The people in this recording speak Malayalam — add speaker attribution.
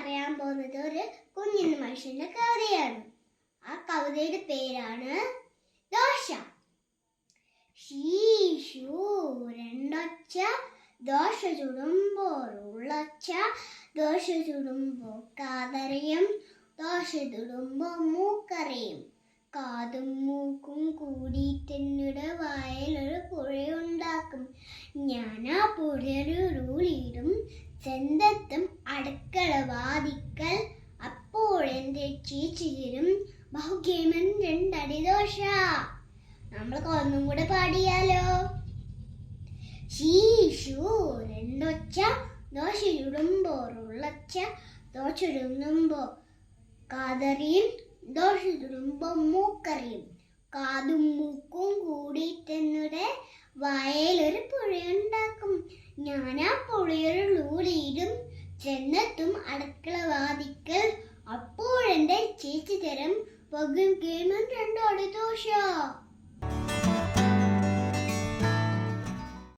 Speaker 1: പറയാൻ പോകുന്നത് ഒരു കുഞ്ഞിന് മനുഷ്യന്റെ കവിതയാണ്. ആ കവിതയുടെ പേരാണ് ദോശ. ശീശു രണ്ടൊച്ച ദോശ ചുടുമ്പോൾ ഉള്ളൊച്ച, ദോശ ചുടുമ്പോൾ കാതറിയും, ദോശ ചുടുമ്പോൾ മൂക്കറിയും. കാതും മൂക്കും കൂടിയിട്ടെന്നുടെ വായലൊരു പുഴയുണ്ടാക്കും. ഞാൻ ആ പുഴയൊരുളിയിടും, ചെന്നെത്തും അടുക്കള വാതിക്കൽ. അപ്പോഴെന്റെ ചേച്ചി തരും ബഹുകേമൻ രണ്ടടി ദോശ. നമ്മൾക്ക് ഒന്നും കൂടെ പാടിയാലോ? ശീശു രണ്ടൊച്ച ദോശ ചുടുമ്പോൾ ഉള്ളൊച്ച, ദോശ ചുടുമ്പോൾ കാതറിയും, ദോശ ചുടുമ്പോൾ മൂക്കറിയും. കാതും മൂക്കും കൂടിയിട്ടെന്നുടെ വായലൊരു പുഴയുണ്ടാക്കും. ഞാൻ ആ പുഴയൊരുളിയിടും, ചെന്നെത്തും അടുക്കള വാതിക്കൽ. അപ്പോഴെന്റെ ചേച്ചി തരം പകുകേമൻ രണ്ടടി ദോശ.